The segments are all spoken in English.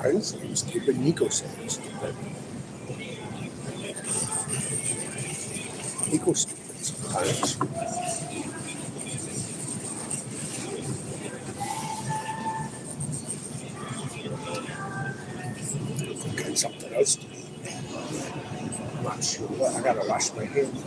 I didn't say it was stupid. Nico said it was stupid. Nico's stupid sometimes. Got something else to eat. I'm not sure what. I gotta wash my hands.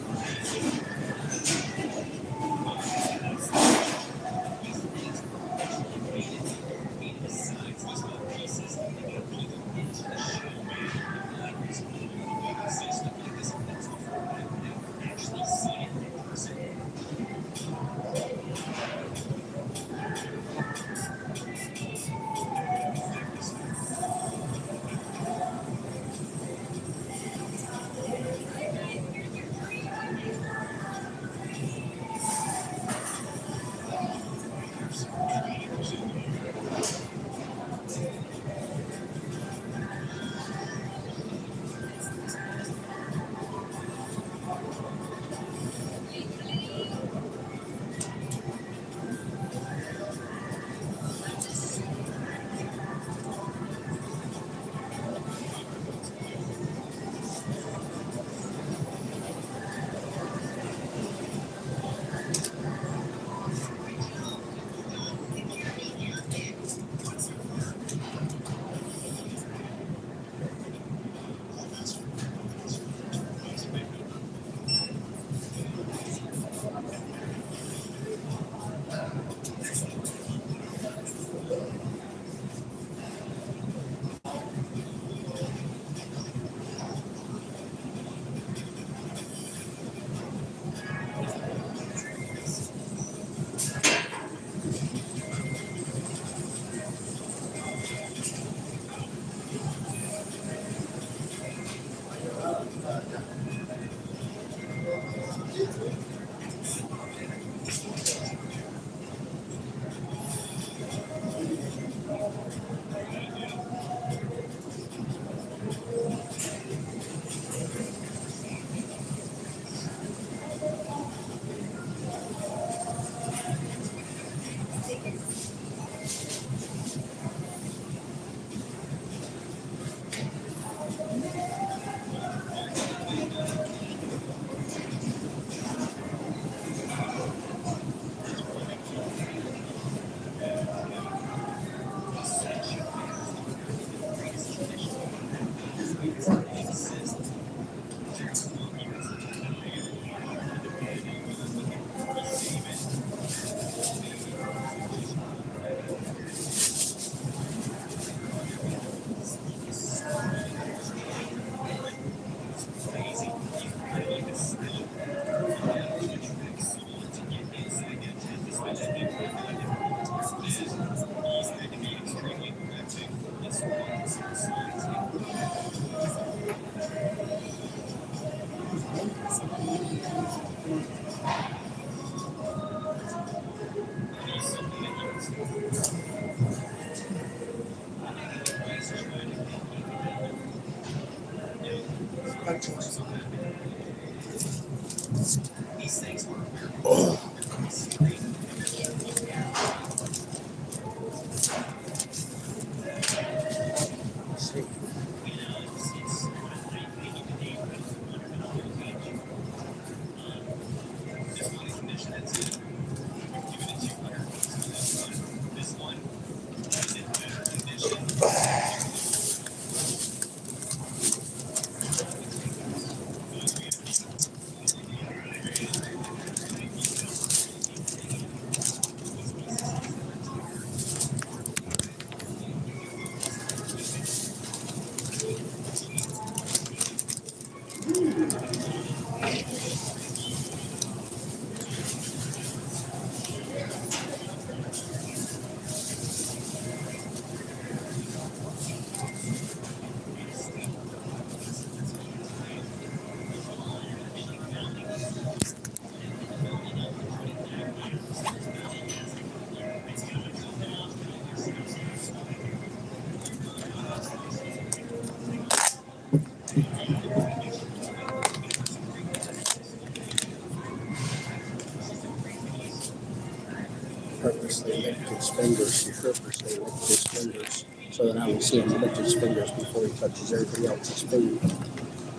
Purposely licked his fingers. He purposely licked his fingers so that I would see him lick his fingers before he touches everybody else's food.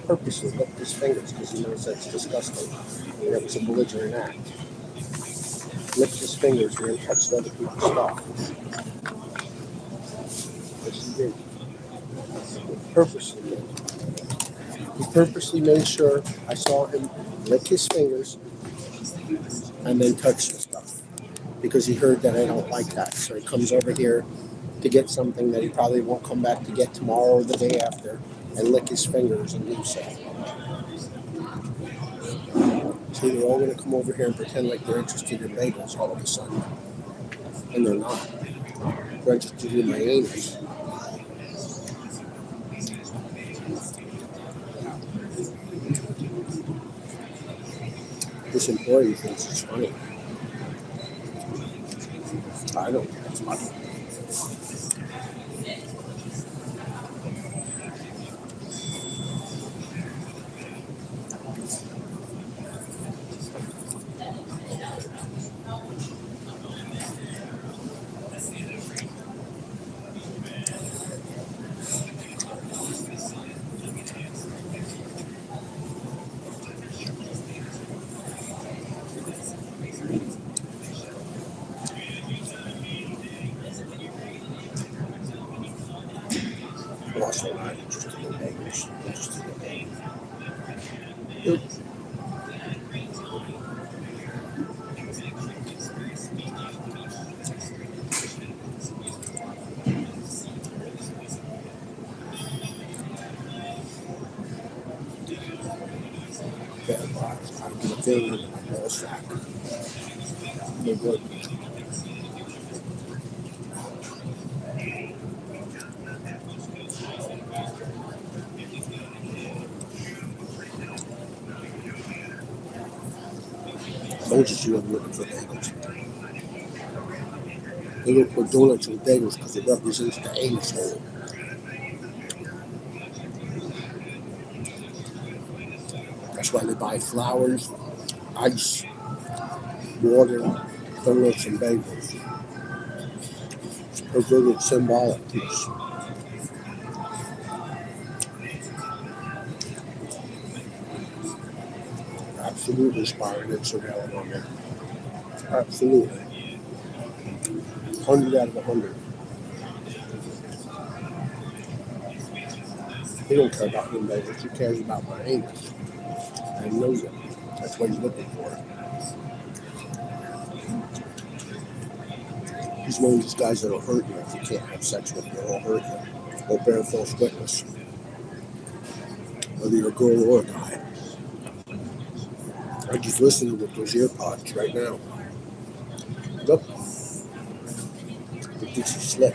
Purposely licked his fingers because he knows that's disgusting. And it was a belligerent act. Licked his fingers and then touched other people's stuff. Yes, he did. He purposely did. He purposely made sure I saw him lick his fingers and then touch the stuff because he heard that I don't like that. So he comes over here to get something that he probably won't come back to get tomorrow or the day after and lick his fingers and do so. So they're all going to come over here and pretend like they're interested in bagels all of a sudden. And they're not. They're interested in my anus. This employee thinks it's funny. I don't think it's funny. I'm also not interested in bagels. I'm interested in bagels. I get a thing in my ball sack. They're good. I told you I'm looking for bagels. They look for donuts and bagels because it represents the anus hole. That's why they buy flowers, ice, water, donuts, and bagels. It's a perverted symbolic piece. Absolutely inspiring and surveilling on there. Absolutely. 100 out of 100. He don't care about them bagels. He cares about my anus. And he knows it. That's what he's looking for. He's one of these guys that'll hurt you if you can't have sex with him. They'll hurt you. They'll bear false witness. Whether you're a girl or a guy. I'm just listening with those ear pods right now. Look, the Dixie slip.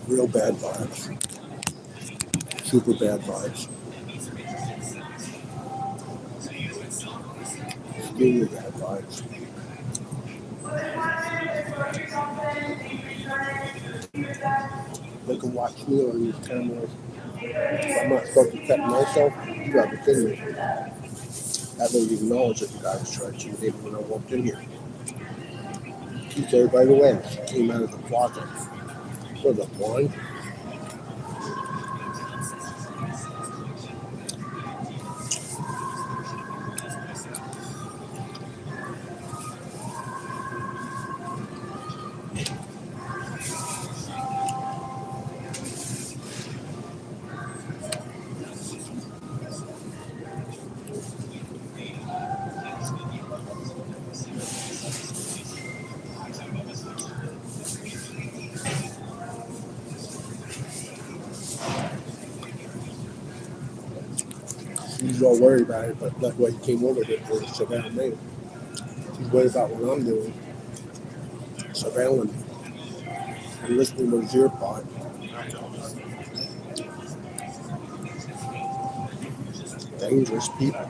Real bad vibes. Super bad vibes. Extremely bad vibes. They can watch me on these cameras. I'm not supposed to cut myself. You gotta be kidding me. I don't even know that the guy was charging me when I walked in here. Keeps everybody away. She came out of the closet. Was it blind? She's all worried about it, but that's why he came over here to surveil me. She's worried about what I'm doing. Surveilling me. And listening to his ear pod. Dangerous people.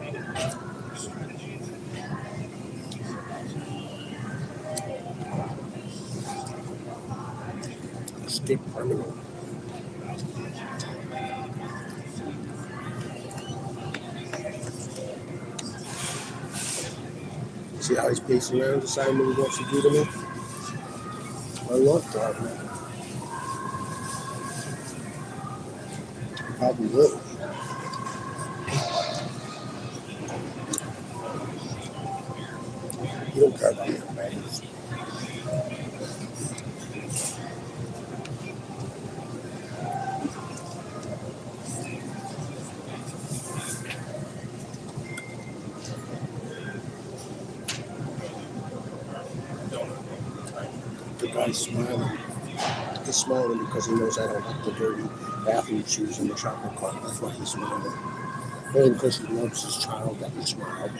Escape criminal. See how he's pacing around, deciding what he wants to do to me? I love driving. Probably will. You don't care about your manners. The guy's smiling. He's smiling because he knows I don't like the dirty bathroom shoes in the shopping cart. That's why he's smiling. And because he loves his child that he smiled.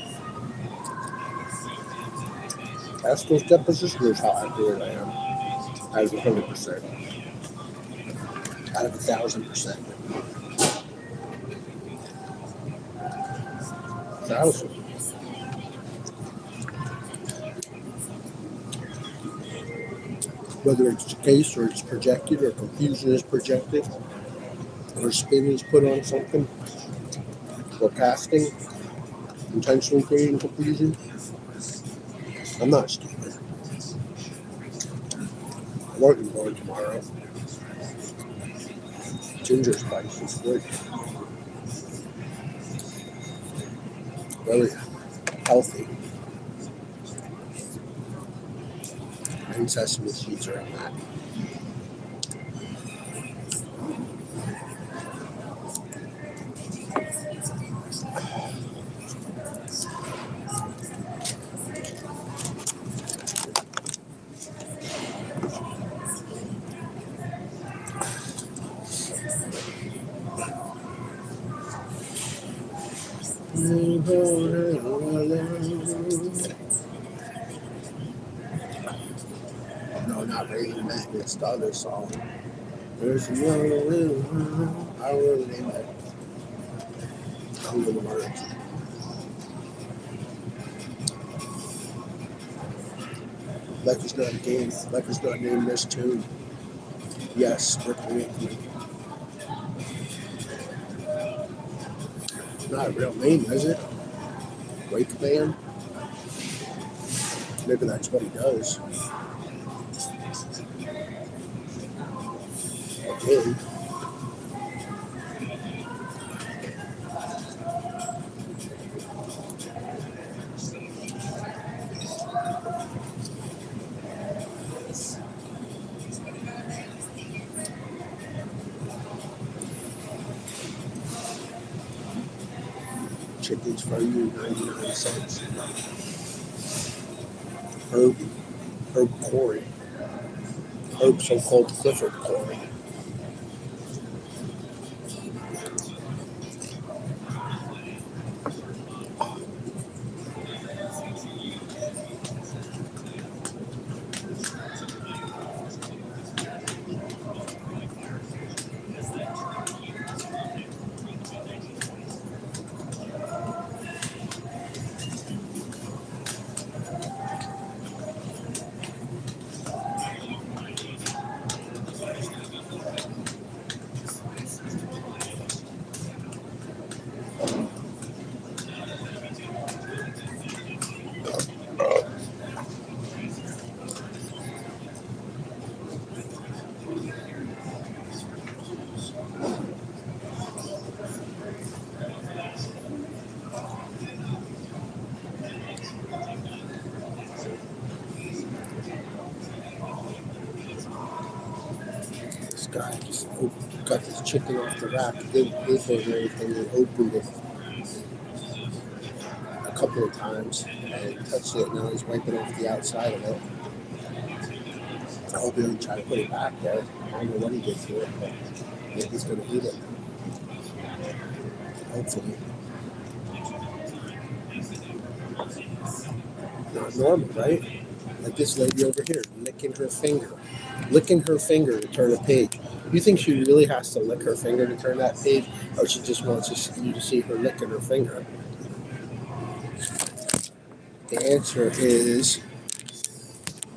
Ask those depositioners how accurate I am. Out of 100%. Out of 1,000%. 1,000. Whether it's the case or it's projected or confusion is projected or spin is put on something or casting, intentionally creating confusion. I'm not stupid. I'm working for it tomorrow. Ginger spice is good. Very healthy. And sesame seeds are in that. No, not Raisin Madness, the other song. There's no, I don't really name it. I'm gonna words. Like it's not a game. Like it's not named this tune. Yes, Ripley. Not a real name, is it? Wake Man? Maybe that's what he does. Okay. Chickens for you, 99 cents. Herb, Herb Corey. Herb, so-called Clifford Corey. This guy just got this chicken off the rack, didn't pay for it or anything, and opened it a couple of times and touched it. Now he's wiping off the outside of it. I hope he doesn't try to put it back there. I don't know what he did to it, but maybe he's going to eat it. Hopefully. Not normal, right? Like this lady over here, licking her finger to turn a page. You think she really has to lick her finger to turn that page, or she just wants you to see her licking her finger? The answer is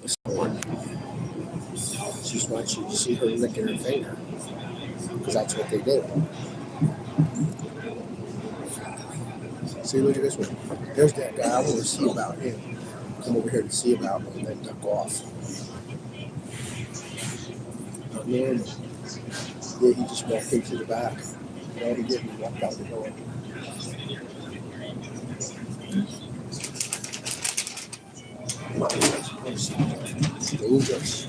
this one. She just wants you to see her licking her finger, because that's what they do. See, look at this one. There's that guy. I want to see about him. Come over here to see about him and then duck off. Not normal. Yeah, he just walked into the back. All he did was walk out the door. Dangerous.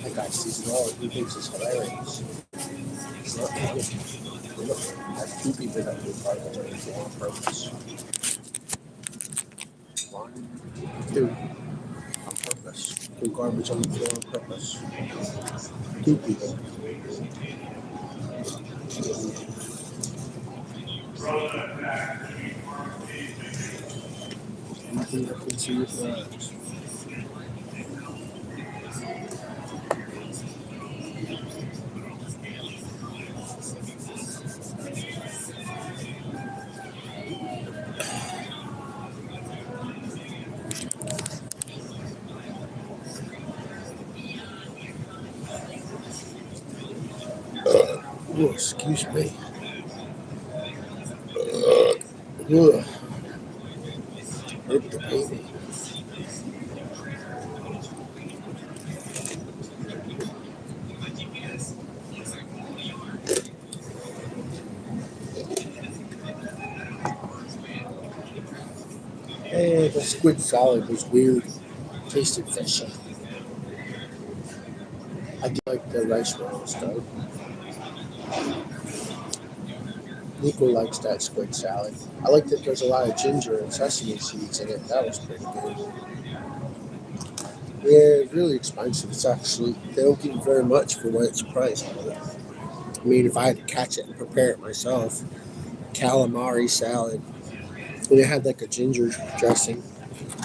That guy sees it all. He thinks it's hilarious. It's not funny. Look, that's two people that do garbage on the floor on purpose. One, two, on purpose. Do garbage on the floor on purpose. Two people. Anything that can see with your eyes. Oh, excuse me. Hurt the baby. Hey, the squid salad was weird. Tasted fishy. I do like the rice rolls though. Nico likes that squid salad. I like that there's a lot of ginger and sesame seeds in it. That was pretty good. Yeah, it's really expensive. It's actually, they don't give you very much for what it's priced. I mean, if I had to catch it and prepare it myself, calamari salad, And it had like a ginger dressing.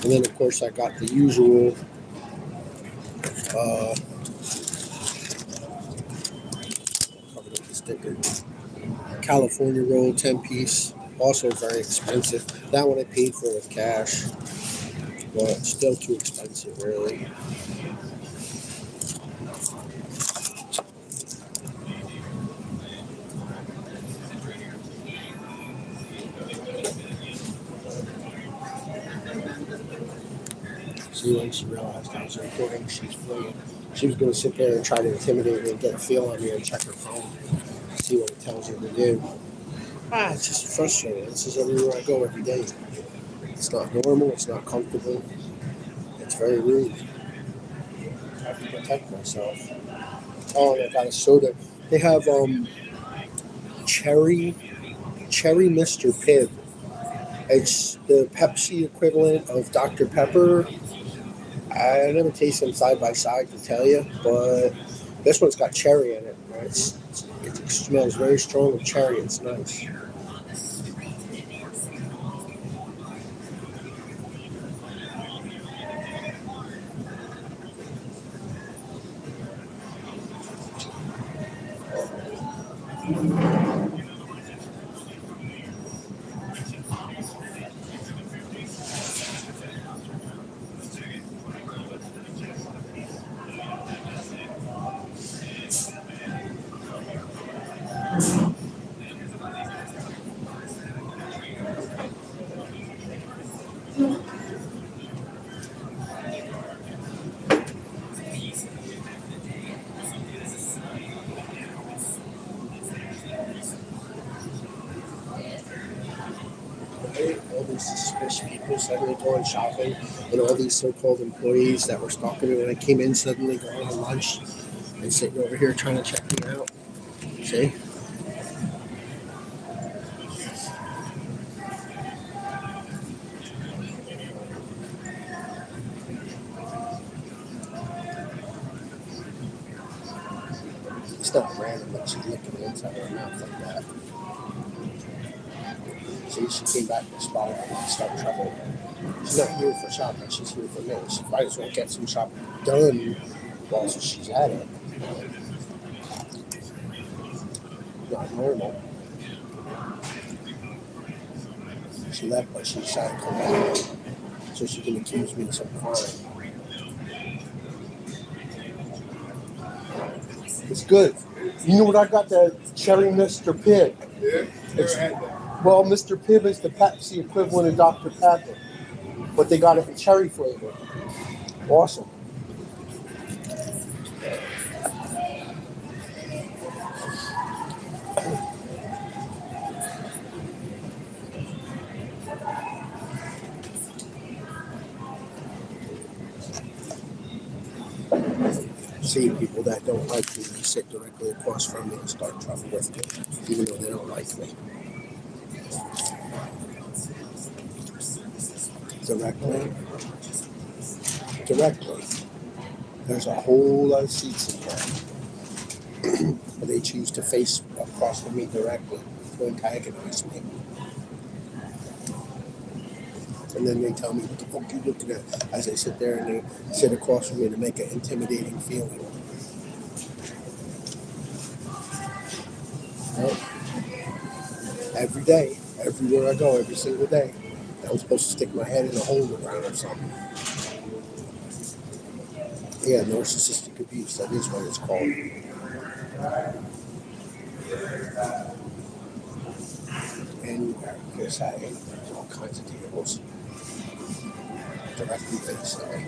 And then, of course, I got the usual covered up the sticker California roll 10-piece. Also very expensive. That one I paid for with cash, but still too expensive, really. See, when she realized I was recording, she's fleeing. She was going to sit there and try to intimidate me and get a feel on me and check her phone, see what it tells her to do. It's just frustrating. This is everywhere I go every day. It's not normal. It's not comfortable. It's very rude. I have to protect myself. Oh, and I got a soda. They have cherry Mr. Pibb. It's the Pepsi equivalent of Dr. Pepper. I never tasted them side by side to tell you, but this one's got cherry in it. Right? It smells very strong of cherry. It's nice. All these suspicious people suddenly going shopping, and all these so-called employees that were stalking me when I came in suddenly going on lunch and sitting over here trying to check me out. See? It's not random that she's licking the inside of her mouth like that. See, she came back to the spot and started trouble. She's not here for shopping, she's here for me. She might as well get some shopping done while she's at it. Not normal. She left, but she decided to come back so she can accuse me of some crime. It's good. You know what I got? The cherry Mr. Pibb. Yeah, It's, never had that. well, Mr. Pibb is the Pepsi equivalent of Dr. Pepper, but they got it in cherry flavor. Awesome. See people that don't like me, they sit directly across from me and start trouble with me, even though they don't like me. Directly. There's a whole lot of seats in there, but they choose to face across from me directly to antagonize me. And then they tell me, what the fuck are you looking at? As they sit there and they sit across from me to make an intimidating feeling. Right? Every day, everywhere I go, every single day. I'm supposed to stick my head in a hole in the ground or something. Yeah, narcissistic abuse, that is what it's called. And there's all kinds of tables directly facing me.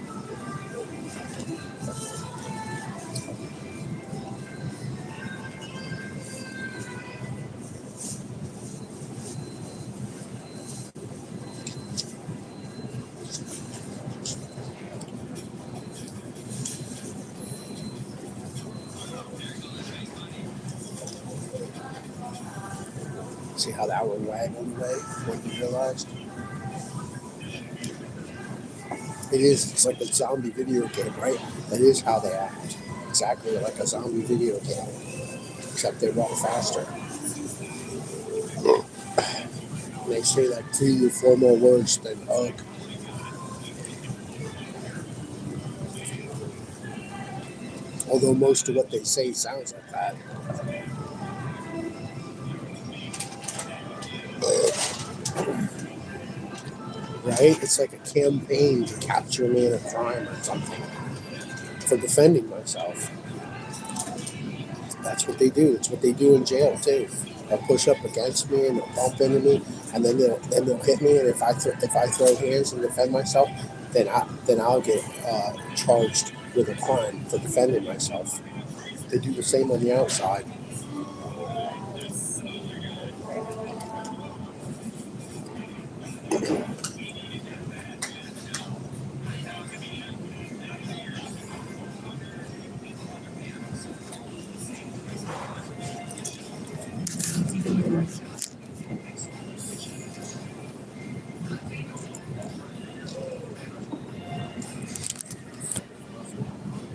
See how that one waggled away when you realized? It's like a zombie video game, right? That is how they act. Exactly like a zombie video game. Except they walk faster. And they say like 3 or 4 more words than hug. Although most of what they say sounds like that. Right? It's like a campaign to capture me in a crime or something for defending myself. That's what they do. It's what they do in jail too. They'll push up against me and they'll bump into me, and then they'll hit me. And if I throw hands and defend myself, then I'll get charged with a crime for defending myself. They do the same on the outside.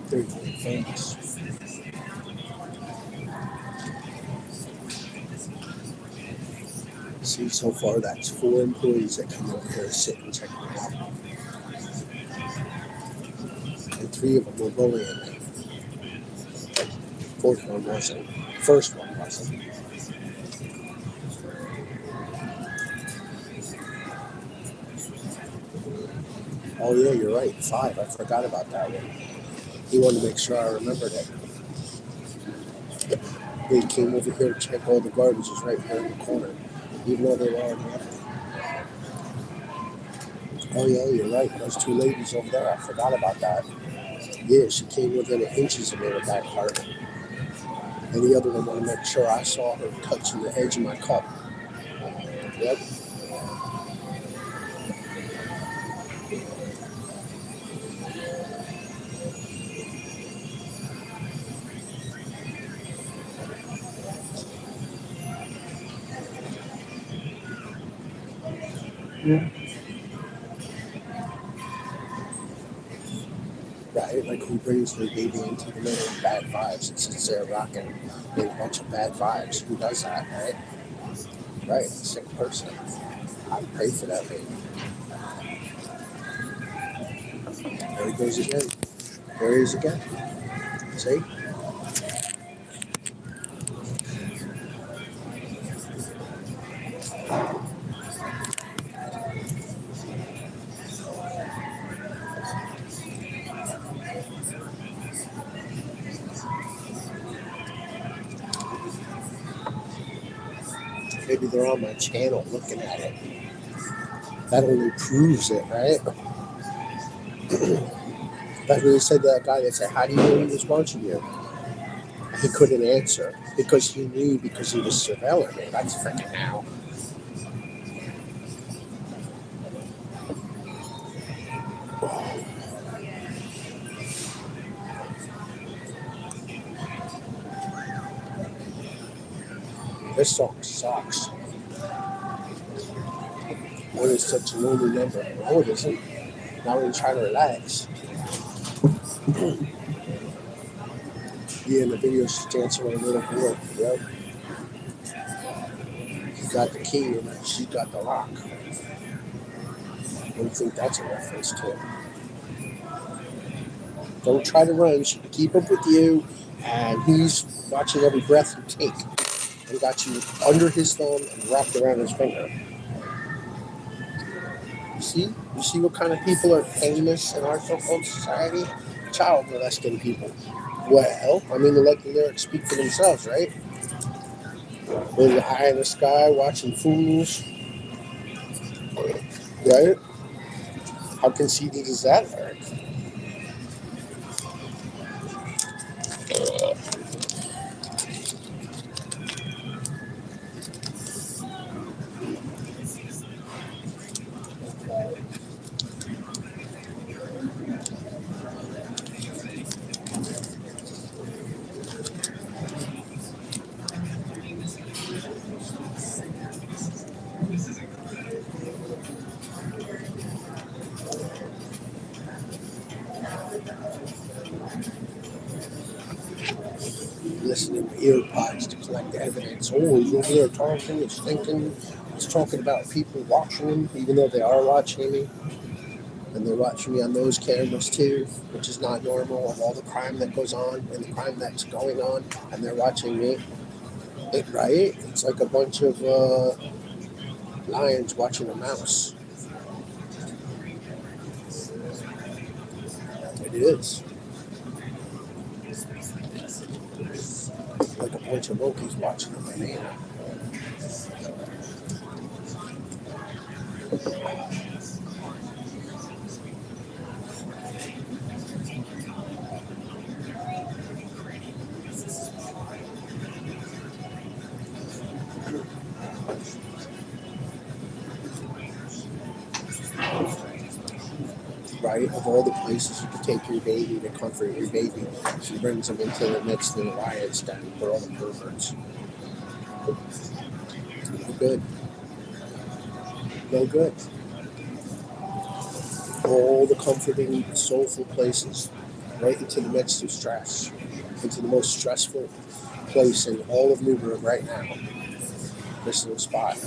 They're famous. See, so far that's 4 employees that come over here, sit and check me out, and 3 of them were bullying me. 4th one wasn't. 1st one wasn't. Oh yeah, you're right. 5. I forgot about that one. He wanted to make sure I remembered it. They came over here to check all the garbage is right here in the corner, even though they were already empty. Oh yeah, you're right. Those 2 ladies over there, I forgot about that. Yeah, she came within inches of me with that cart. And the other one wanted to make sure I saw her touching the edge of my cup. Yep. Yeah. Right? Like who brings their baby into the middle of bad vibes and sits there rocking with a bunch of bad vibes? Who does that, right? Right, a sick person. I pray for that baby. There he goes again. There he is again. See? Maybe they're on my channel looking at it. That only proves it, right? That's what they said to that guy. They said, how do you know he was watching you? He couldn't answer because he knew because he was surveilling me. That's freaking how. This song sucks. What is such a lonely number? No, it isn't. Now we're trying to relax. Yeah, in the video, she's dancing with a little boy. Yep. He got the key and she got the lock. What do you think that's a reference to? Don't try to run. She can keep up with you, and he's watching every breath you take. And got you under his thumb and wrapped around his finger. You see? You see what kind of people are famous in our so-called society? Child molesting people. Well, I mean, let the lyrics speak for themselves, right? We're high in the sky watching fools. Right? How conceited is that lyric? Listening to earpods to collect the evidence. Oh, he's over there talking, he's thinking, he's talking about people watching him, even though they are watching me, and they're watching me on those cameras too, which is not normal of all the crime that goes on and the crime that's going on, and they're watching me. Right? It's like a bunch of lions watching a mouse. It is. Like a bunch of monkeys watching a banana. Right? Of all the places you could take your baby to comfort your baby, she brings them into the midst of the riots den where all the perverts. No good. No good. All the comforting, soulful places, right into the midst of stress, into the most stressful place in all of Newburgh right now. This little spot.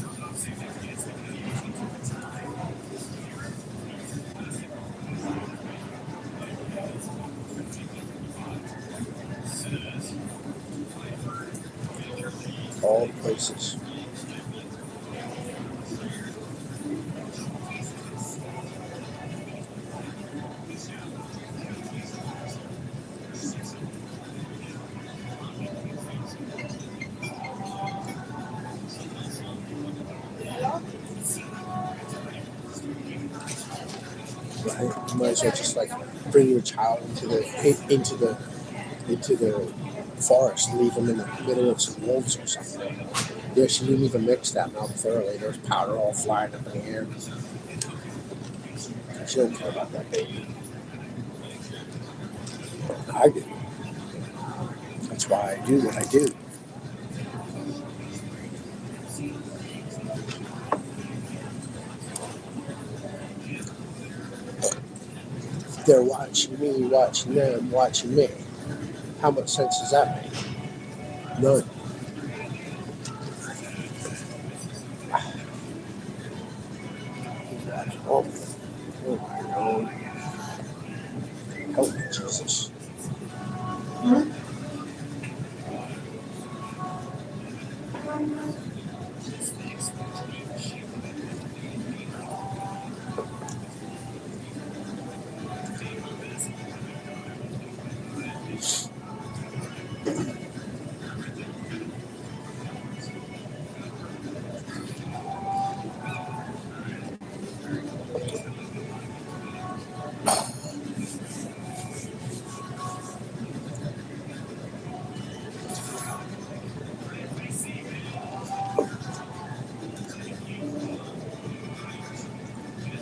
All the places. Right? You might as well just like bring your child into the forest, leave them in the middle of some wolves or something. Yeah, she didn't even mix that milk thoroughly. There's powder all flying up in the air. She don't care about that baby. I do. That's why I do what I do. They're watching me, watching them, watching me. How much sense does that make? None. Oh, oh my God. Help me, Jesus.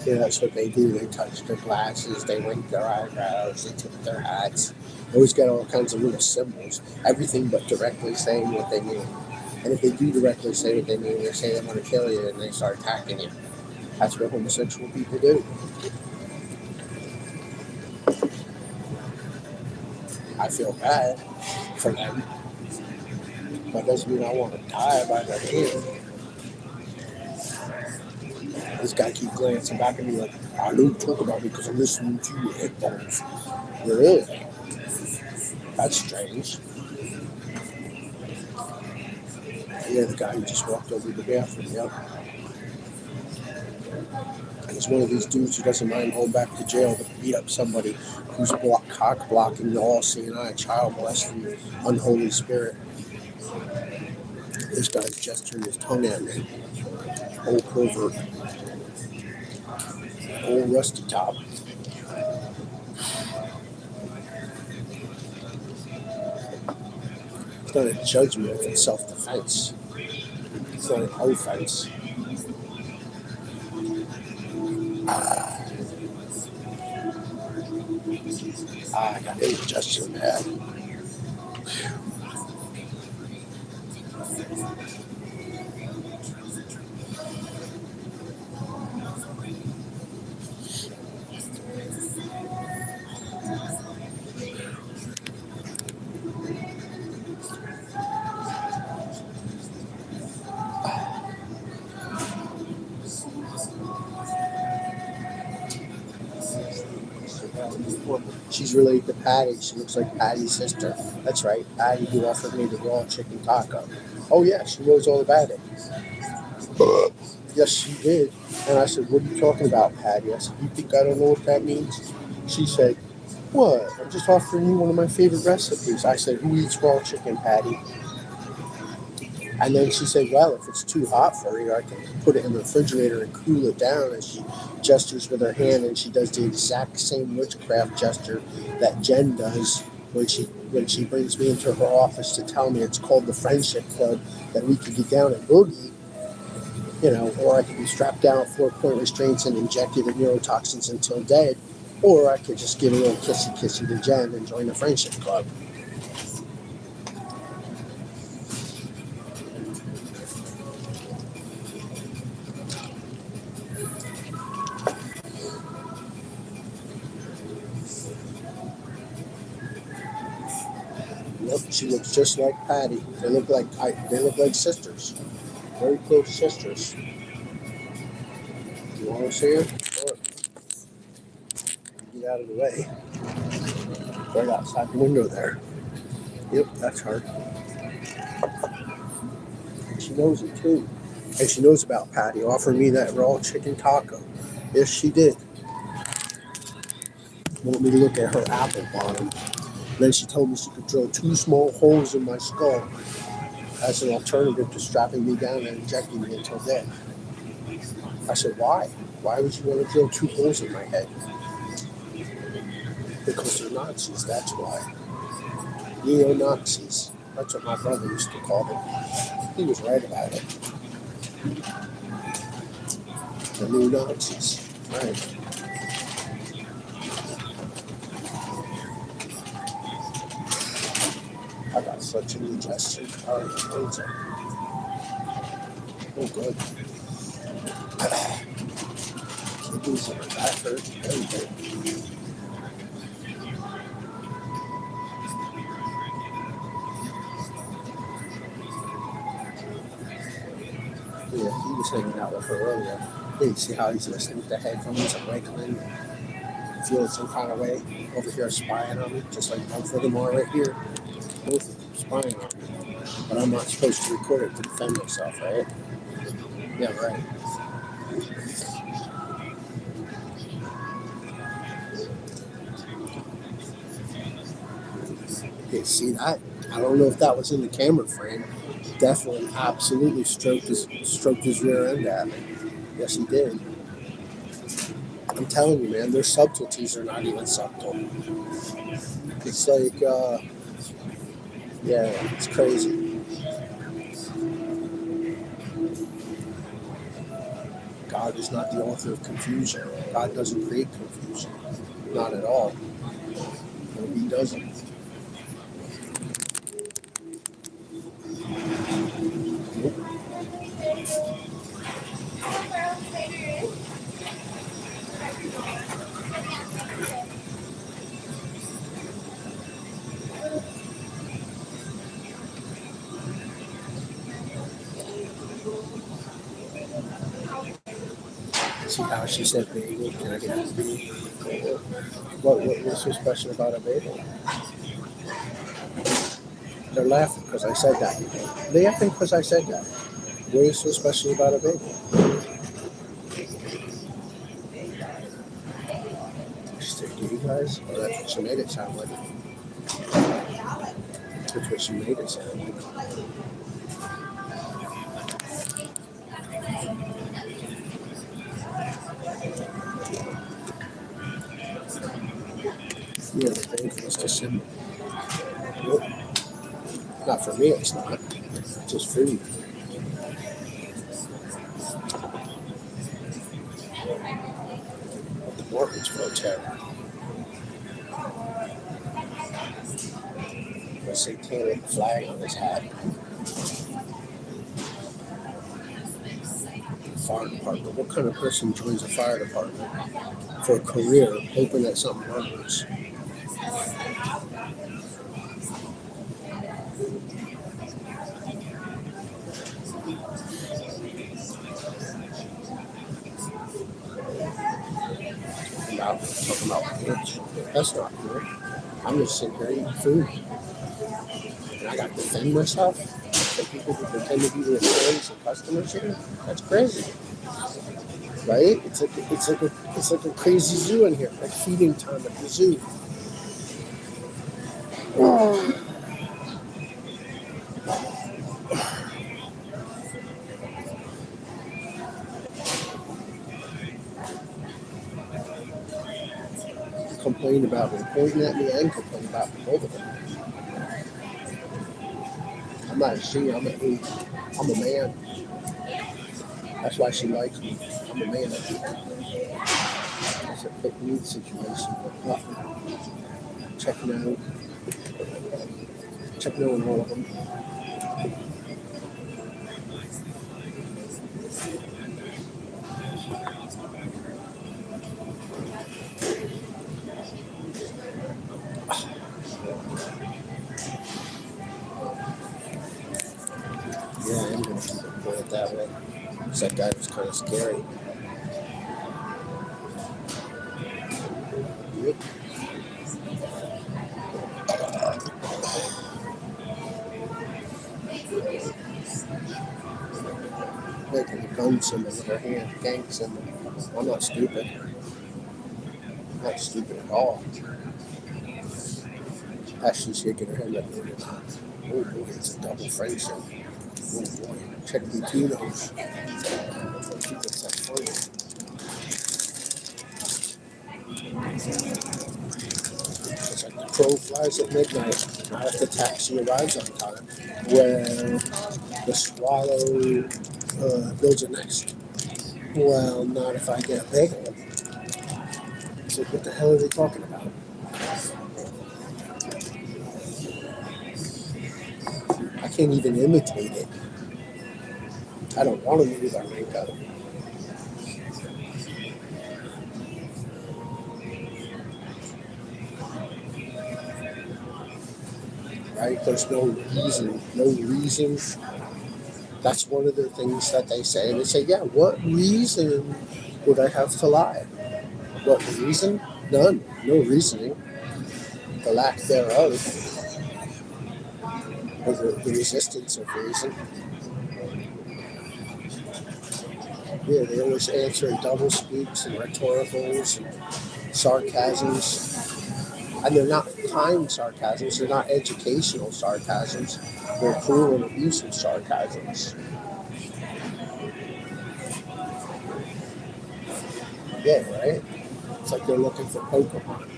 Yeah, that's what they do. They touch their glasses, they wink their eyebrows, they tip their hats. They always got all kinds of little symbols. Everything but directly saying what they mean. And if they do directly say what they mean, they say they want to kill you and they start attacking you. That's what homosexual people do. I feel bad for them. That doesn't mean I want to die by their hand. This guy keep glancing back at me like, I don't talk about me because I'm listening to your headphones. Really? That's strange. Yeah, the guy who just walked over to the bathroom, yep. He's one of these dudes who doesn't mind going back to jail to beat up somebody who's cock blocking the all-seeing eye, child molesting, unholy spirit. This guy's gesturing his tongue at me. Old pervert. Old rusty top. It's not a judgment, it's self-defense. It's not an offense. I got indigestion bad. She's related to Patty. She looks like Patty's sister. That's right, Patty, who offered me the raw chicken taco. Oh yeah, she knows all about it. Yes, she did. And I said, "What are you talking about, Patty?" I said, "You think I don't know what that means?" She said, "What? I'm just offering you one of my favorite recipes." I said, "Who eats raw chicken, Patty?" And then she said, "Well, if it's too hot for you, I can put it in the refrigerator and cool it down." And she gestures with her hand, and she does the exact same witchcraft gesture that Jen does when she brings me into her office to tell me it's called the Friendship Club, that we could get down and boogie, or I could be strapped down with 4-point restraints and injected with neurotoxins until dead, or I could just give a little kissy kissy to Jen and join the Friendship Club. Yep, she looks just like Patty. They look like sisters, very close sisters. You want to see her? Sure. Get out of the way. Right outside the window there. Yep, that's her. And she knows it too. And she knows about Patty offering me that raw chicken taco. Yes, she did. Want me to look at her apple bottom. Then she told me she could drill 2 small holes in my skull as an alternative to strapping me down and injecting me until dead. I said, "Why? Why would you want to drill 2 holes in my head?" Because they're Nazis, that's why. Neo-Nazis. That's what my brother used to call them. He was right about it. The new Nazis. Right. I got such an ingestion. All right, things are oh good. Kidneys are that hurt. Everything. Yeah, he was hanging out with her earlier. Yeah, you see how he's listening with the headphones and wiggling, feeling some kind of way. Over here spying on me, just like both of them are right here. Both of them spying on me. But I'm not supposed to record it to defend myself, right? Yeah, right. Okay, see that? I don't know if that was in the camera frame. Definitely, absolutely stroked his rear end at me. Yes, he did. I'm telling you, man, their subtleties are not even subtle. It's like, yeah, it's crazy. God is not the author of confusion. God doesn't create confusion. Not at all. No, he doesn't. Nope. See how she said bagel? Can I get a bagel? What's so special about a bagel? They're laughing because I said that. They're laughing because I said that. What is so special about a bagel? Stick to you guys? Oh, that's what she made it sound like. That's what she made it sound like. Yeah, the bagel is just simple. Nope. Not for me, it's not. It's just food. The Mormons for terror. The satanic flag on his hat. Fire department. What kind of person joins a fire department for a career hoping that something happens? out talking about bitch. That's not cool. I'm just sitting here eating food. And I got to defend myself. And people who pretend to be the employees and customers here. That's crazy. Right? It's like a crazy zoo in here, like feeding time at the zoo. Complain about me, pointing at me and complain about both of them. I'm not a she, I'm a he. I'm a man. That's why she likes me. I'm a man. It's a quick need situation. Check no. Check no on all of them. Yeah, I am going to keep it put that way. Because that guy was kind of scary. Yep. Making a gun symbol with her hand, gang symbol. I'm not stupid. I'm not stupid at all. Ashley's shaking her head like, oh boy, it's a double friendship. Oh boy, check the Tino's. That's that funny. It's like the crow flies at midnight, not if the taxi arrives on time. Where the swallow builds a nest. Well, not if I get a bagel. So what the hell are they talking about? I can't even imitate it. I don't want to move that makeup. Right? There's no reason. No reason. That's one of the things that they say. And they say, yeah, what reason would I have to lie? What reason? None. No reasoning. The lack thereof. Or the resistance of reason. Yeah, they always answer in double speaks and rhetoricals and sarcasms. And they're not kind sarcasms, they're not educational sarcasms, they're cruel and abusive sarcasms. Yeah, right? It's like they're looking for Pokemon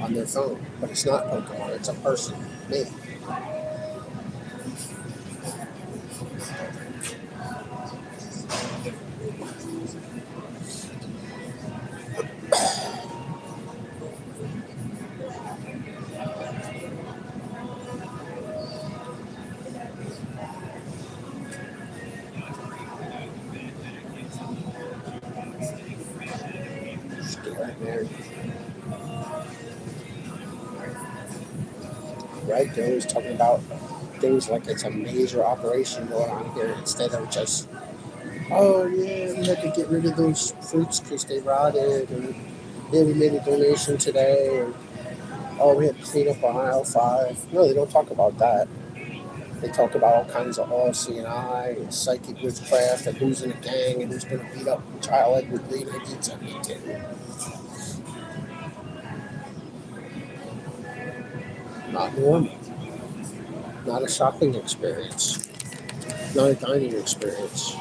on their phone, but it's not Pokemon, it's a person, me. Scared Mary. Right? They're always talking about things like it's a major operation going on here instead of just, oh yeah, we had to get rid of those fruits because they rotted, and yeah, we made a donation today, and oh, we had to clean up on aisle 5. No, they don't talk about that. They talk about all kinds of all-seeing-eye and psychic witchcraft and who's in a gang and who's going to beat up Child Edward Green 1972. Not normal. Not a shopping experience. Not a dining experience.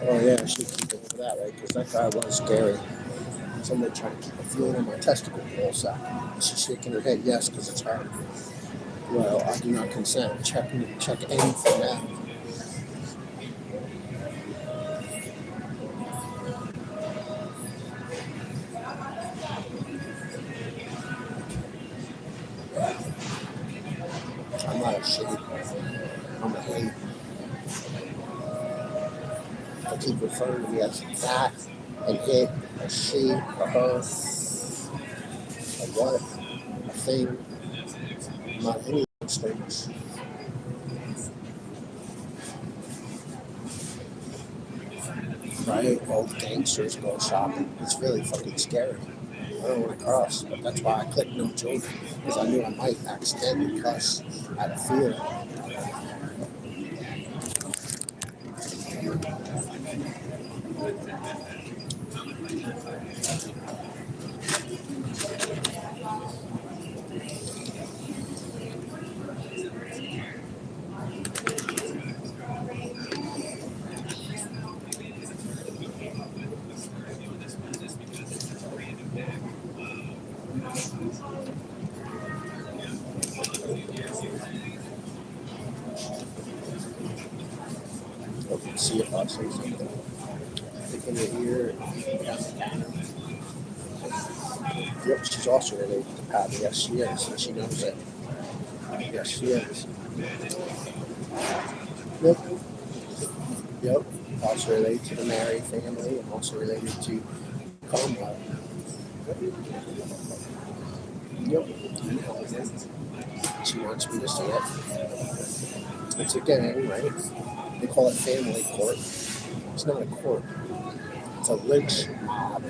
Oh yeah, I should keep it over that way because that guy was scary. Somebody trying to keep a feeling in my testicle ball sack. She's shaking her head yes because it's her. Well, I do not consent. Check N for that. I'm not a she. I'm a he. I keep referring to me as that, an it, a she, a her, a what, a thing. I'm not any of those things. right? Old gangsters go shopping. It's really fucking scary. I don't want to cross, but that's why I clicked no children, because I knew I might accidentally cuss out of fear. Okay, see if I say something. Pick in the ear. Yep, she's also related to Patty. Yes, she is, and she knows it. Yes, she is. Yep. Yep. Also related to the Mary family, and also related to Cromwell. Yep. She wants me to say it. It's a gang, right? They call it family court. It's not a court. It's a lynch mob.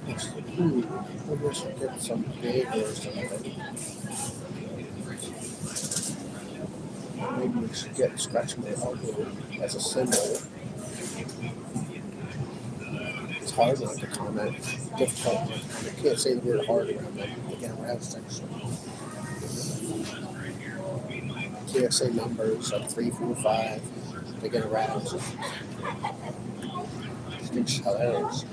I wish I get some big or something. Maybe we should get scratch my elbow as a symbol. It's hard not to comment. Difficult. I can't say the word hard around them. They get around section. Can't say numbers like 3, 4, 5. They get aroused. It's hilarious.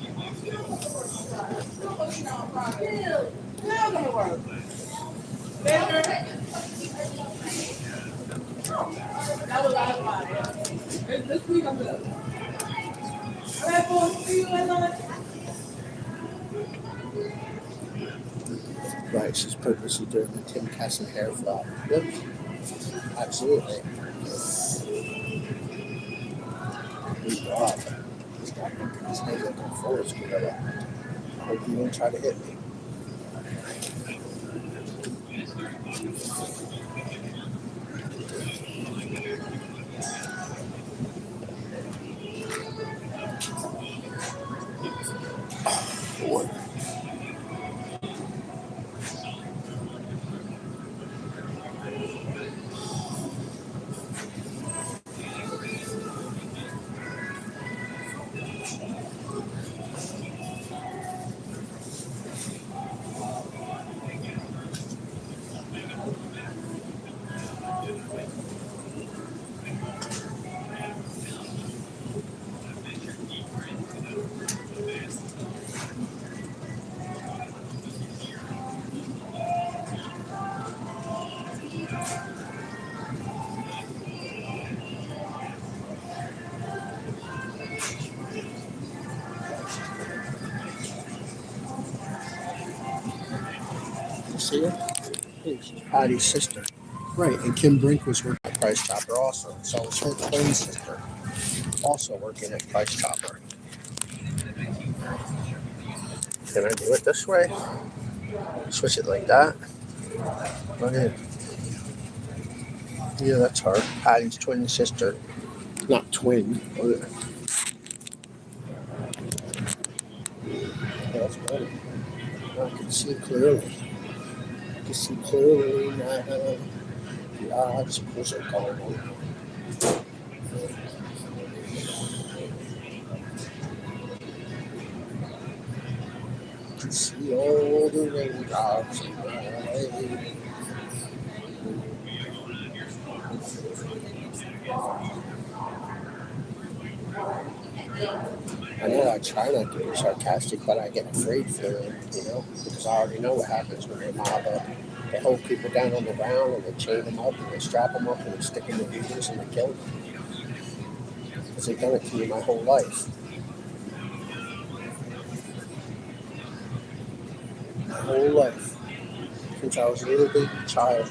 Right, she's purposely doing the Tim Casson hair flop. Yep, absolutely. Good God. This guy making his head like a forest gorilla. I hope you don't try to hit me. Boy. You see her? Hey, she's Patty's sister. Right, and Kim Brink was working at Price Chopper also. So was her twin sister, also working at Price Chopper. Can I do it this way? Switch it like that? Okay. Yeah, that's her. Patty's twin sister. Not twin. Yeah, that's better. I can see clearly. I can see clearly now. The odds push are colorful. I can see all the raindrops in my way. I know I try not to be sarcastic, but I get afraid for them, because I already know what happens when they mob up. They hold people down on the ground and they chain them up and they strap them up and they stick them in needles and they kill them. Because they've done it to me my whole life. My whole life. Since I was a little baby child.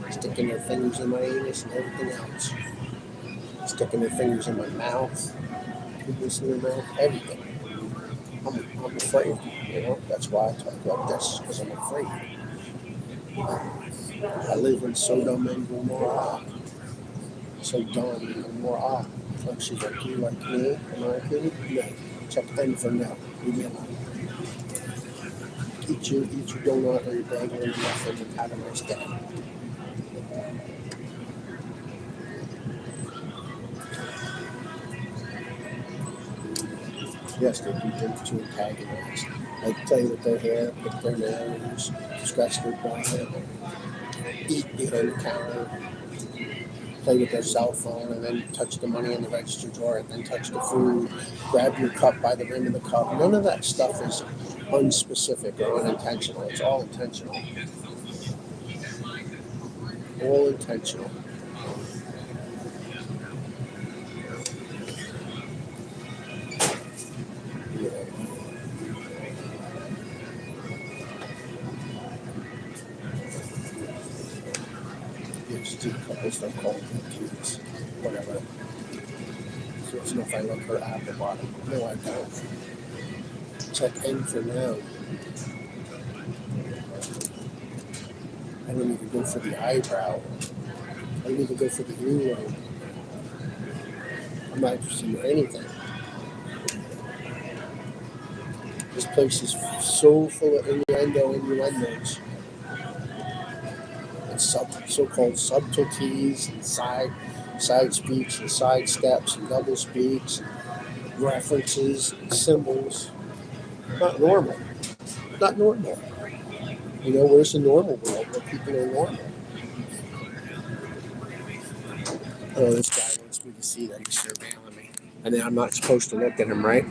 Sticking their fingers in my anus and everything else. Sticking their fingers in my mouth. Fingers in their mouth, everything. I'm afraid, That's why I talk like this, because I'm afraid. I live in Sodom and Gomorrah. Sodom and Gomorrah. So she's like, you like me? Am I like you? No. Check N for no. Leave me alone. Eat your donut or your bagel or your muffin and have a nice day. Yes, they do things to antagonize. Like play with their hair, pick their nails, scratch their bonnet, eat behind the counter, play with their cell phone, and then touch the money in the register drawer, and then touch the food, grab your cup by the rim of the cup. None of that stuff is unspecific or unintentional. It's all intentional. All intentional. Yeah. There's two couples that call them kids. Whatever. So it's not if I look her apple bottom. No, I don't. Check N for now. I don't even go for the eyebrow. I don't even go for the earlobe. I'm not interested in anything. This place is so full of innuendos and so-called subtleties and side speaks and side steps and double speaks, and references and symbols. Not normal. Not normal. You know, where's the normal world where people are normal? Oh, this guy wants me to see that he's surveilling me. And then I'm not supposed to look at him, right?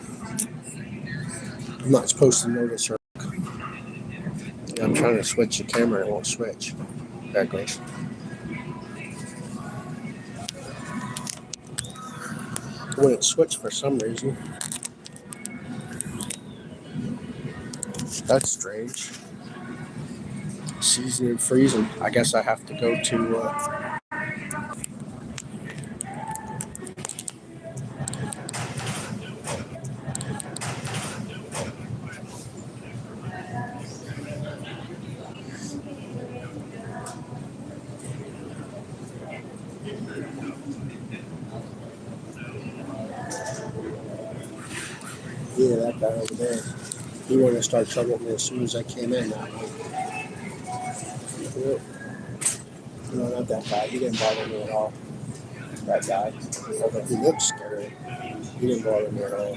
I'm not supposed to notice her. Yeah, I'm trying to switch the camera, it won't switch. There it goes. It wouldn't switch for some reason. That's strange. Season and freezing. I guess I have to go to. Yeah, that guy over there. He wanted to start trouble with me as soon as I came in. No, not that guy. He didn't bother me at all. That guy. Although he looks scary. He didn't bother me at all.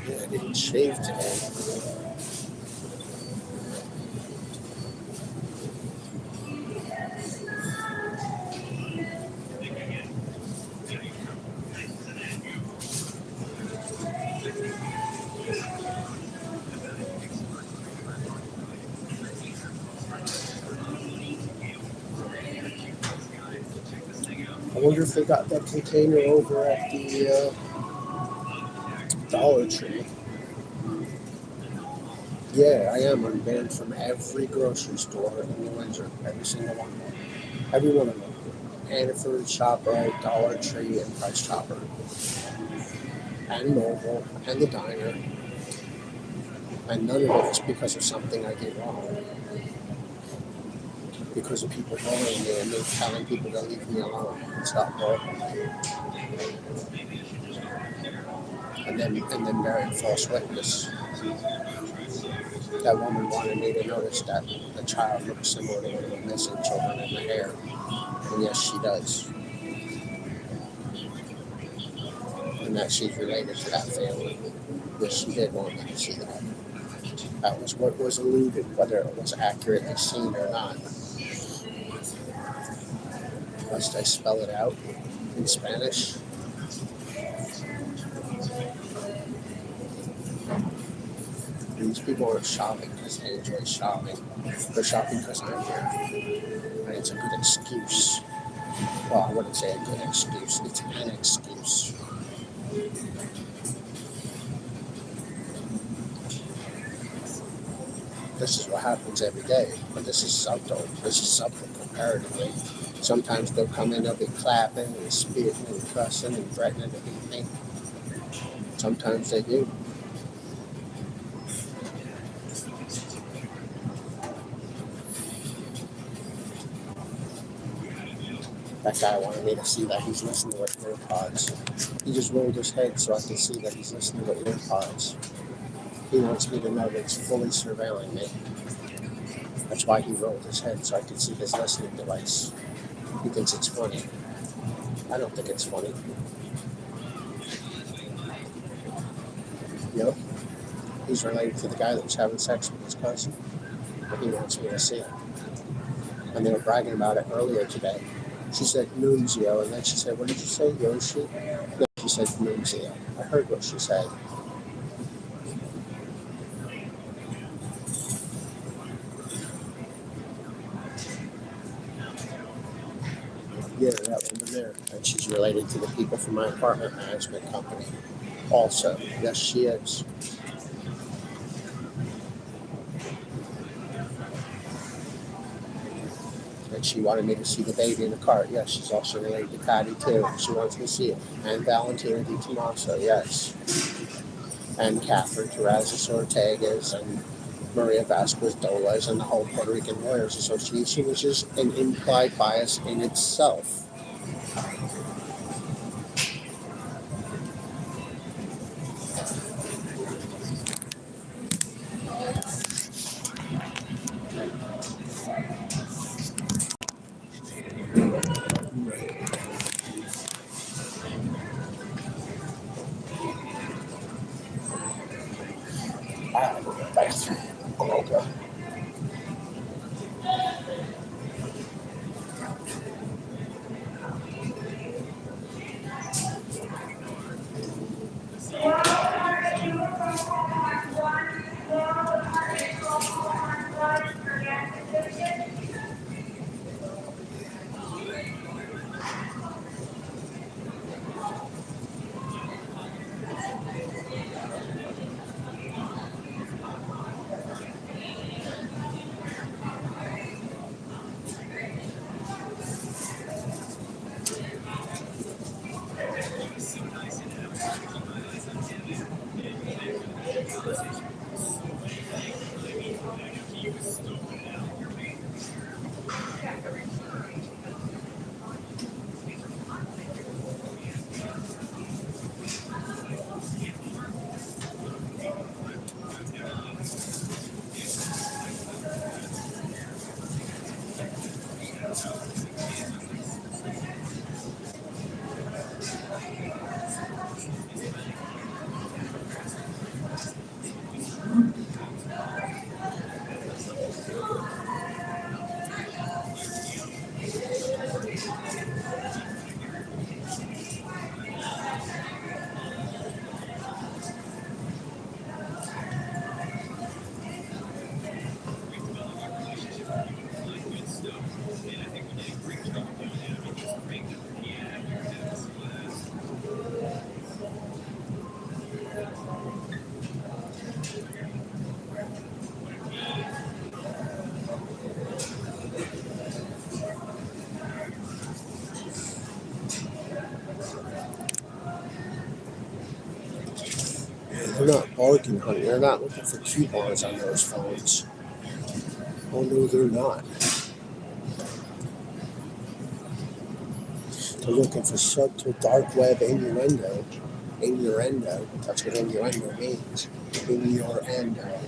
Yeah, I didn't shave today. I wonder if they got that container over at the Dollar Tree. Yeah, I am. I'm banned from every grocery store in New Windsor. Every single one. Every one of them. Hannaford, ShopRite, Dollar Tree, and Price Chopper. And Noble, and the Diner. And none of it is because of something I did wrong. Because of people bullying me and me telling people to leave me alone and stop bullying me. And then bearing false witness. That woman wanted me to notice that the child looks similar to one of the missing children in the hair. And yes, she does. And that she's related to that family. Yes, she did want me to see that. That was what was alluded, whether it was accurately seen or not. Must I spell it out in Spanish? these people aren't shopping because they enjoy shopping. They're shopping because I'm here. And it's a good excuse. Well, I wouldn't say a good excuse. It's an excuse. This is what happens every day. But this is subtle. This is subtle comparatively. Sometimes they'll come in, they'll be clapping and spitting and cussing and threatening to beat me. Sometimes they do. That guy wanted me to see that he's listening with earpods. He just rolled his head so I can see that he's listening with earpods. He wants me to know that he's fully surveilling me. That's why he rolled his head so I could see his listening device. He thinks it's funny. I don't think it's funny. You know? He's related to the guy that was having sex with his cousin. But he wants me to see it. And they were bragging about it earlier today. She said Nunzio, and then she said, what did you say, Yoshi? No, she said Nunzio. I heard what she said. Yeah, that woman there. And she's related to the people from my apartment management company. Also, yes, she is. And she wanted me to see the baby in the cart. Yes, she's also related to Patty, too. She wants me to see it. And Valentina Di Tomaso, yes. And Catherine Terrazas Ortegas and Maria Vasquez Dolas and the whole Puerto Rican Lawyers Association, which is an implied bias in itself. I have to go to the bathroom. Okay. They're not bargain hunting. They're not looking for coupons on those phones. Oh, no, they're not. They're looking for subtle dark web innuendo. Innuendo. That's what innuendo means. Innuendo.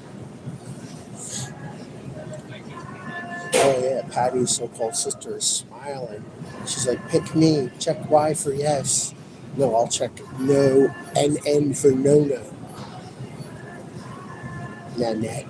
Oh, yeah. Patty's so-called sister is smiling. She's like, pick me. Check Y for yes. No, I'll check no. NN for no-no. Nanette.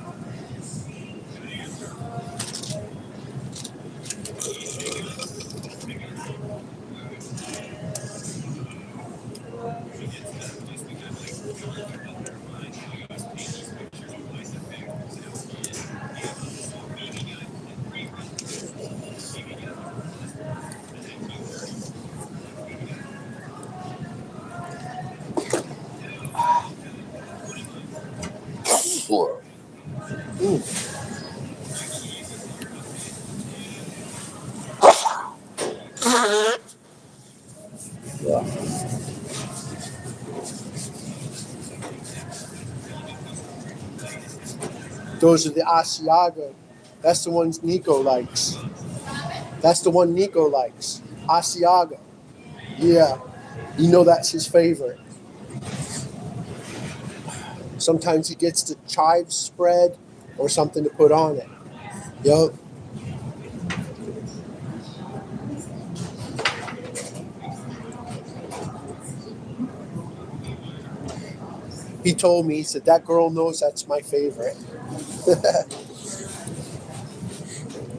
Mm. Yeah. Those are the Asiago. That's the ones Nico likes. That's the one Nico likes. Asiago. Yeah. You know that's his favorite. Sometimes he gets the chives spread or something to put on it. Yup. He told me, he said, that girl knows that's my favorite.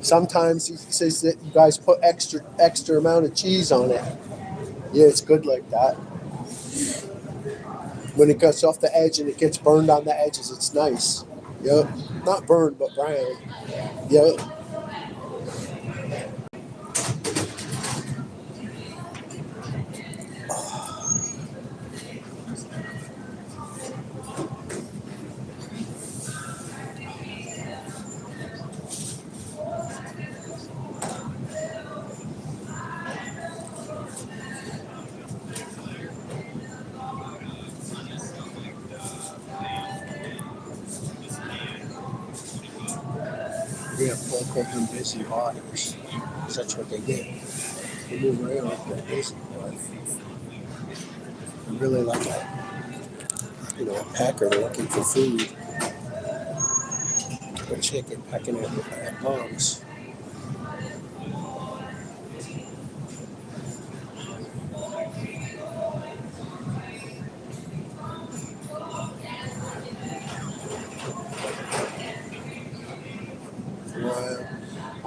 Sometimes he says that you guys put extra amount of cheese on it. Yeah, it's good like that. When it cuts off the edge and it gets burned on the edges, it's nice. Yep. Not burned, but brown. Yep. Yeah, Paul called them busy hires. Because that's what they did. They move around like they're busy. They're really like a packer looking for food. A chicken pecking at moms. Well,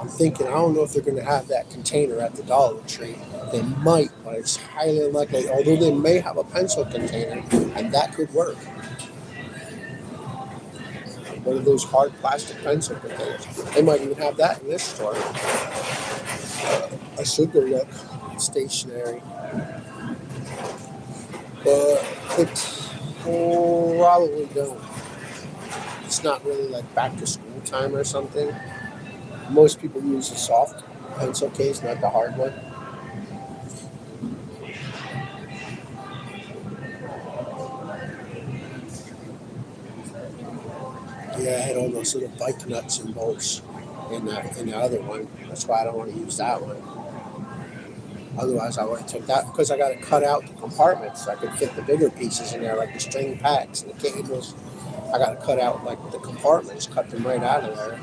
I'm thinking, I don't know if they're going to have that container at the Dollar Tree. They might, but it's highly unlikely. Although they may have a pencil container, and that could work. One of those hard plastic pencil containers. They might even have that in this store. I should go look. Stationary. But they probably don't. It's not really like back to school time or something. Most people use a soft pencil case, not the hard one. Yeah, I had all those little bike nuts and bolts in the other one. That's why I don't want to use that one. Otherwise, I would have took that because I got to cut out the compartments so I could fit the bigger pieces in there, like the string packs and the cables. I got to cut out like the compartments, cut them right out of there.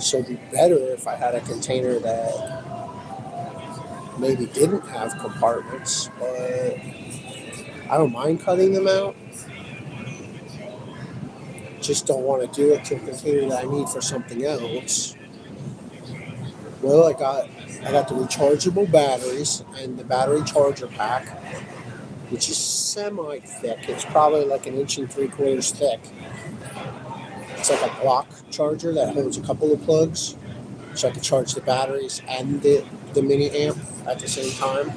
So it'd be better if I had a container that maybe didn't have compartments, but I don't mind cutting them out. Just don't want to do it to a container that I need for something else. Well, I got the rechargeable batteries and the battery charger pack, which is semi thick. It's probably like 1.75 inches thick. It's like a block charger that holds a couple of plugs, so I can charge the batteries and the mini amp at the same time.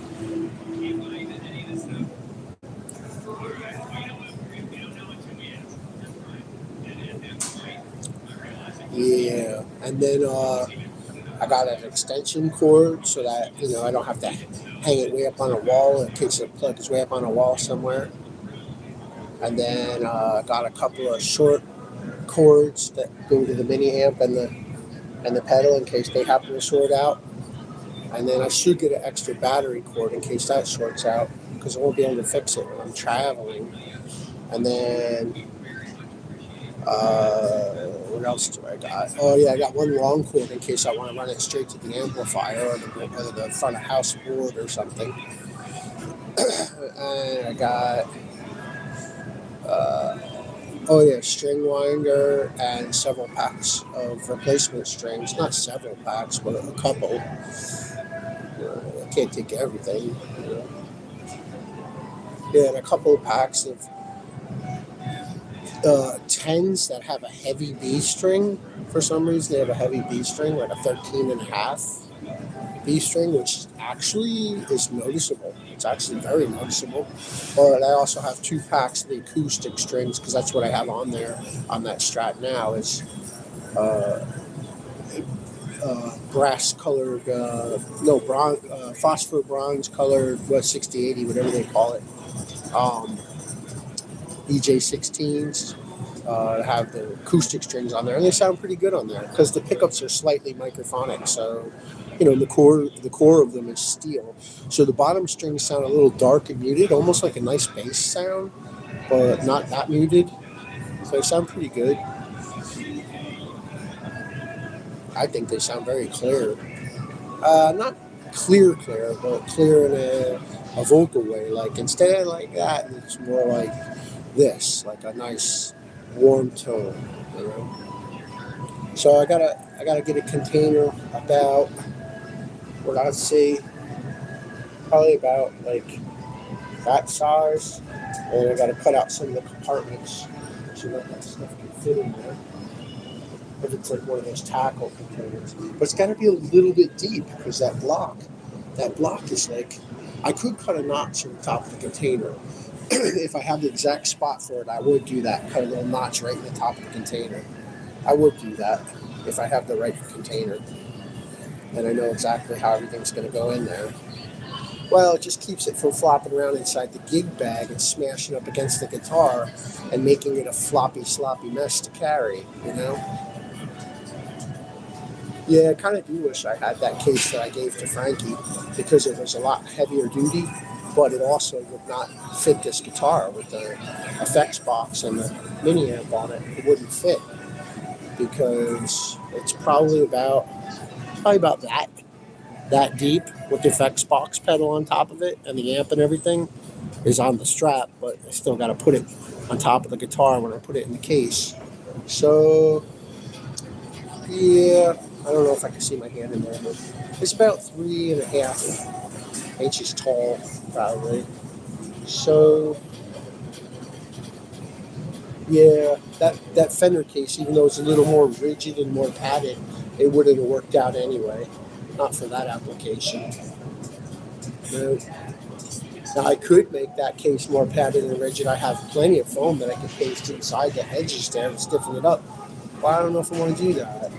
Yeah, and then I got an extension cord so that I don't have to hang it way up on a wall in case the plug is way up on a wall somewhere. And then got a couple of short cords that go to the mini amp and the pedal in case they happen to short out. And then I should get an extra battery cord in case that shorts out because I won't be able to fix it when I'm traveling. And then what else do I got? Oh yeah, I got one long cord in case I want to run it straight to the amplifier or the front of house board or something. And I got oh yeah, string winder and several packs of replacement strings. Not several packs, but a couple. I can't take everything. Yeah, and a couple of packs of tens that have a heavy B string. For some reason, they have a heavy B string, like a 13 and a half B string, which actually is noticeable. It's actually very noticeable. But I also have 2 packs of the acoustic strings because that's what I have on there on that Strat now is uh, brass colored, no, bronze, phosphor bronze colored, 6080, whatever they call it. EJ16s have the acoustic strings on there, and they sound pretty good on there because the pickups are slightly microphonic. So, the core of them is steel. So the bottom strings sound a little dark and muted, almost like a nice bass sound, but not that muted. So they sound pretty good. I think they sound very clear. Not clear, but clear in a vocal way. Like instead of like that, it's more like this, like a nice warm tone. You know. So I gotta get a container about what I'd say probably about like that size, and I gotta cut out some of the compartments so that stuff can fit in there. If it's like one of those tackle containers, but it's gotta be a little bit deep because that block is like I could cut a notch in the top of the container. If I have the exact spot for it, I would do that. Cut a little notch right in the top of the container. I would do that if I have the right container and I know exactly how everything's going to go in there. Well, it just keeps it from flopping around inside the gig bag and smashing up against the guitar and making it a floppy, sloppy mess to carry, you know? Yeah, I kind of do wish I had that case that I gave to Frankie because it was a lot heavier duty, but it also would not fit this guitar with the effects box and the mini amp on it. It wouldn't fit because it's probably about that deep with the effects box pedal on top of it and the amp and everything is on the Strat, but I still got to put it on top of the guitar when I put it in the case. So yeah, I don't know if I can see my hand in there, but it's about 3.5 inches tall, probably. So yeah, that Fender case, even though it's a little more rigid and more padded, it wouldn't have worked out anyway. Not for that application. No. Now I could make that case more padded and rigid. I have plenty of foam that I could paste inside the edges there and stiffen it up. But I don't know if I want to do that.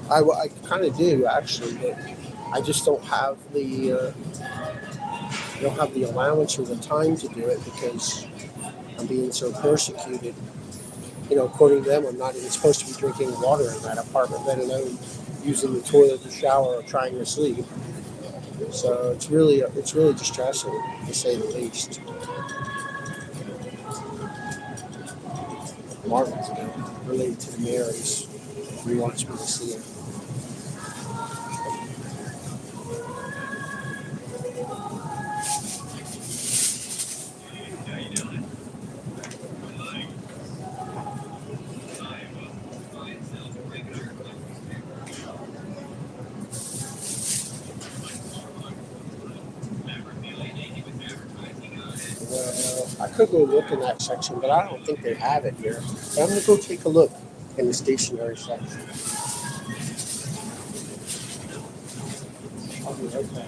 I kind of do actually, but I just don't have the allowance or the time to do it because I'm being so persecuted. According to them, I'm not even supposed to be drinking water in that apartment, let alone using the toilet to shower or trying to sleep. So it's really distressing to say the least. Marvin's related to the Marys. He wants me to see him. Well, I could go look in that section, but I don't think they have it here. But I'm going to go take a look in the stationery section. I'll be right back.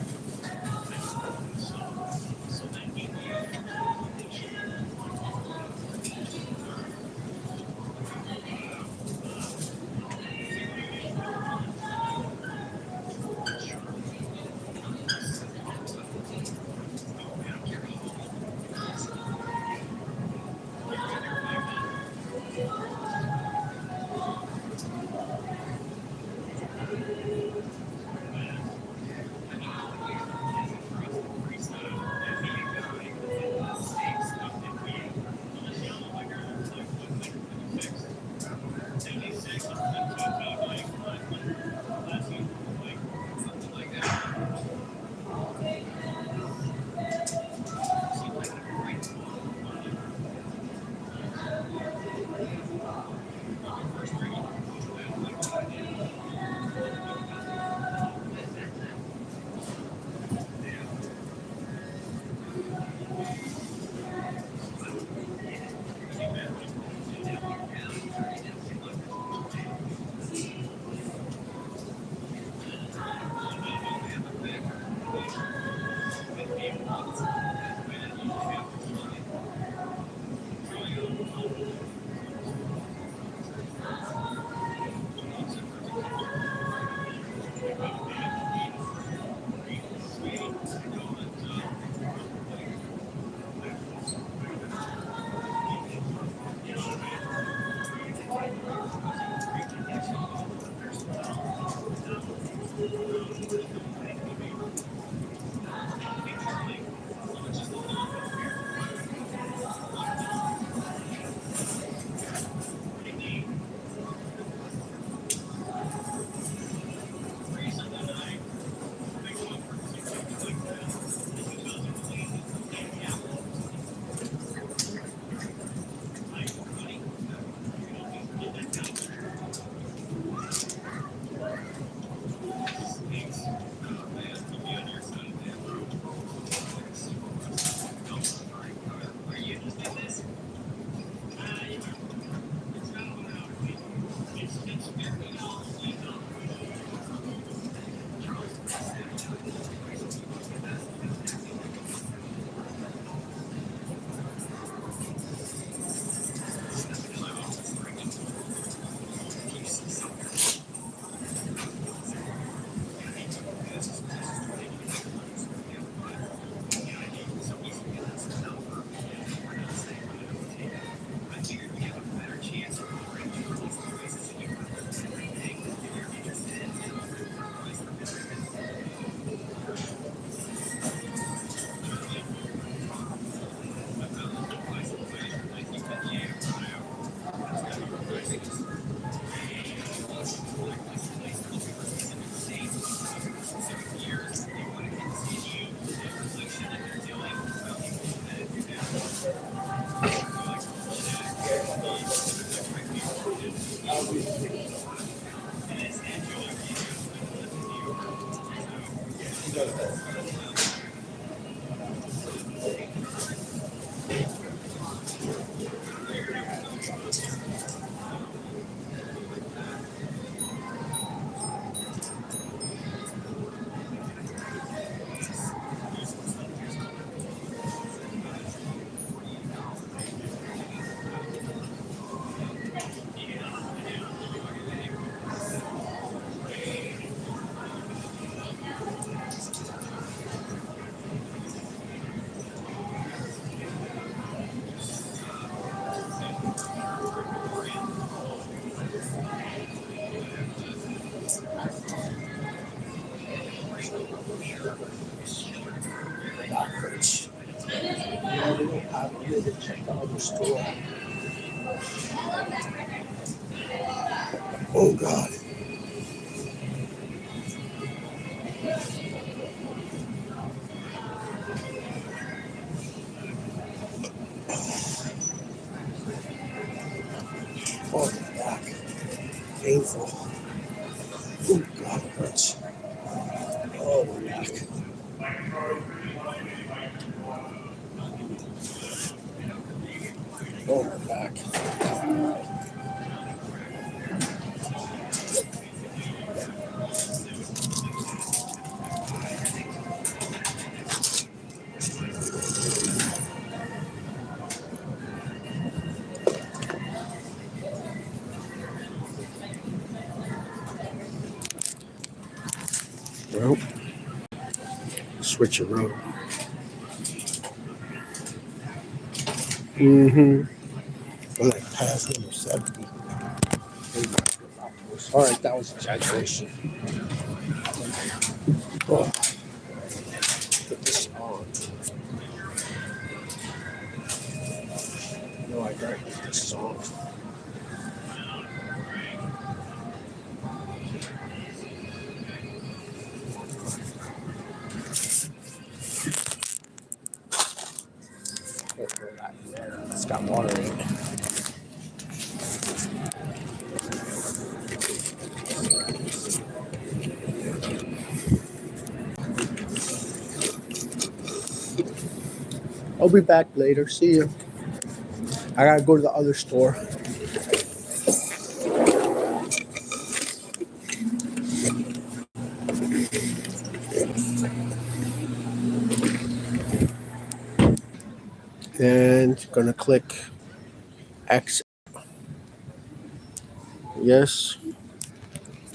That hurts. Yeah, they don't have it here. They check the other store. Oh God. Oh, my back. Painful. Oh God, it hurts. Oh, my back. Oh, my back. Well, switch around. Mm-hmm. I like pass number 70. All right, that was exaggeration. Oh, put this on. No, I gotta put this on. Can't throw that in there. It's got water in it. I'll be back later. See you. I gotta go to the other store. And gonna click X. Yes.